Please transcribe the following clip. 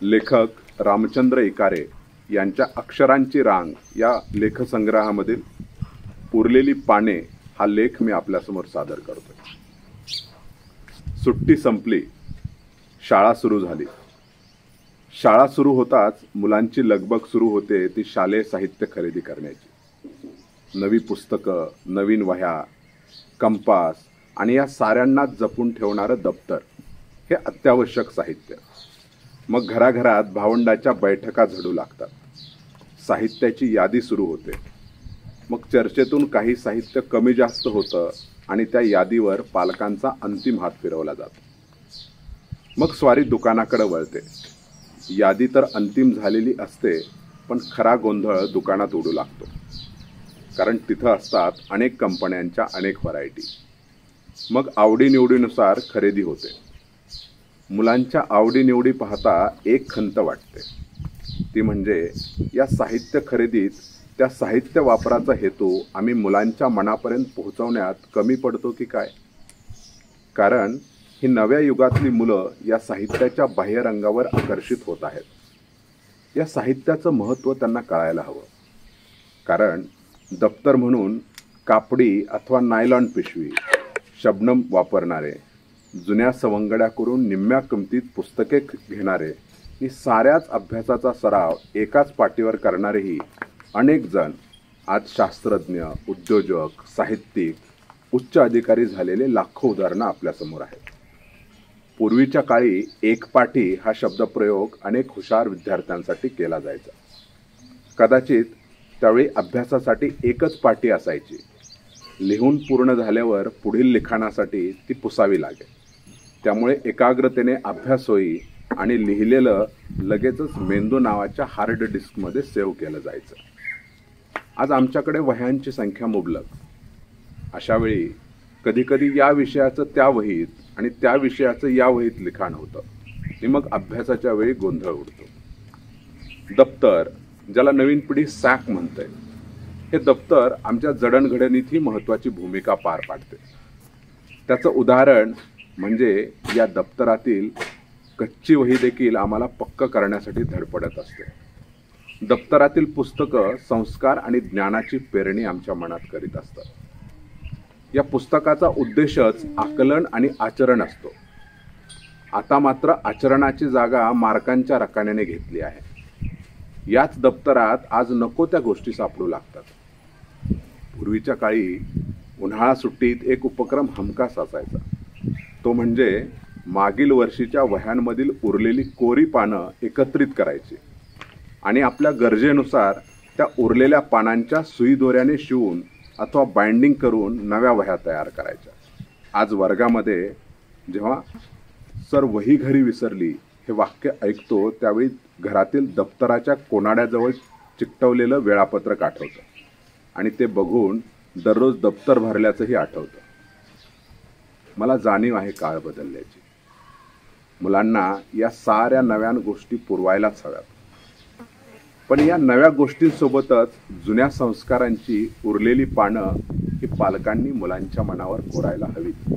लेखक रामचंद्र इकारे यांच्या अक्षरांची रांग या लेखसंग्रहामधील उरलेली पाने हा लेख मी आपल्यासमोर सादर करतोय। सुट्टी संपली, शाळा सुरू झाली। शाळा सुरू होताच मुलांची लगबग सुरू होते ती शालेय साहित्य खरेदी करण्याची। नवी पुस्तकं, नवीन वह्या, कंपास आणि या साऱ्यांना जपून ठेवणारं दप्तर हे अत्यावश्यक साहित्य। मग घराघरात भावंडाच्या बैठका झडू लागतात, साहित्याची यादी सुरू होते। मग चर्चेतून काही साहित्य कमी जास्त होतं आणि त्या यादीवर पालकांचा अंतिम हात फिरवला जातो। मग स्वारी दुकानाकडे वळते। यादी तर अंतिम झालेली असते, पण खरा गोंधळ दुकानात उडू लागतो, कारण तिथं असतात अनेक कंपन्यांच्या अनेक व्हरायटी। मग आवडीनिवडीनुसार खरेदी होते। मुलांच्या आवडीनिवडी पाहता एक खंत वाटते, ती म्हणजे या साहित्य खरेदीत त्या साहित्य वापराचा हेतू आम्ही मुलांच्या मनापर्यंत पोहोचवण्यात कमी पडतो की काय। कारण ही नव्या युगातली मुलं या साहित्याच्या बाह्यरंगावर आकर्षित होत आहेत। या साहित्याचं महत्त्व त्यांना कळायला हवं, कारण दप्तर म्हणून कापडी अथवा नायलॉन पिशवी, शबनम वापरणारे, जुन्या सवंगड्या करून निम्म्या किमतीत पुस्तके घेणारे आणि साऱ्याच अभ्यासाचा सराव एकाच पाटीवर करणारेही अनेक जण आज शास्त्रज्ञ, उद्योजक, साहित्यिक, उच्च अधिकारी झालेले लाखो उदाहरणं आपल्यासमोर आहेत। पूर्वीच्या काळी एक पाटी हा शब्दप्रयोग अनेक हुशार विद्यार्थ्यांसाठी केला जायचा। कदाचित त्यावेळी अभ्यासासाठी एकच पाटी असायची। लिहून पूर्ण झाल्यावर पुढील लिखाणासाठी ती पुसावी लागे, त्यामुळे एकाग्रतेने अभ्यास होई आणि लिहिलेलं लगेचच मेंदू नावाच्या हार्ड डिस्कमध्ये सेव्ह केलं जायचं। आज आमच्याकडे वह्यांची संख्या मुबलक। अशा वेळी कधीकधी या विषयाचं त्या वहीत आणि त्या विषयाचं या वहीत लिखाण होतं आणि मग अभ्यासाच्या वेळी गोंधळ उडतो। दप्तर, ज्याला नवीन पिढी सॅक म्हणते, हे दप्तर आमच्या जडणघडणीतही महत्त्वाची भूमिका पार पाडते। त्याचं उदाहरण म्हणजे या दप्तरातील कच्ची वही देखील आम्हाला पक्क करण्यासाठी धडपडत असते। दप्तरातील पुस्तकं संस्कार आणि ज्ञानाची पेरणी आमच्या मनात करीत असतात। या पुस्तकाचा उद्देशच आकलन आणि आचरण असतो। आता मात्र आचरणाची जागा मार्कांच्या रकान्याने घेतली आहे। याच दप्तरात आज नको त्या गोष्टी सापडू लागतात। पूर्वीच्या काळी उन्हाळा सुट्टीत एक उपक्रम हमखास असायचा, तो म्हणजे मागील वर्षीच्या वह्यांमधील उरलेली कोरी पानं एकत्रित करायची आणि आपल्या गरजेनुसार त्या उरलेल्या पानांच्या सुई दोऱ्याने शिवून अथवा बाइंडिंग करून नव्या वह्या तयार करायच्या। आज वर्गामध्ये जेव्हा सर वही घरी विसरली हे वाक्य ऐकतो, त्यावेळी घरातील दप्तराच्या कोनाड्याजवळ चिकटवलेलं वेळापत्रक आठवतं आणि ते बघून दररोज दप्तर भरल्याचंही आठवतं। मला जाणीव आहे काळ बदलल्याची। मुलांना या साऱ्या नव्या गोष्टी पुरवायलाच हव्यात, पण या नव्या गोष्टींसोबतच जुन्या संस्कारांची उरलेली पानं ही पालकांनी मुलांच्या मनावर कोरायला हवीत।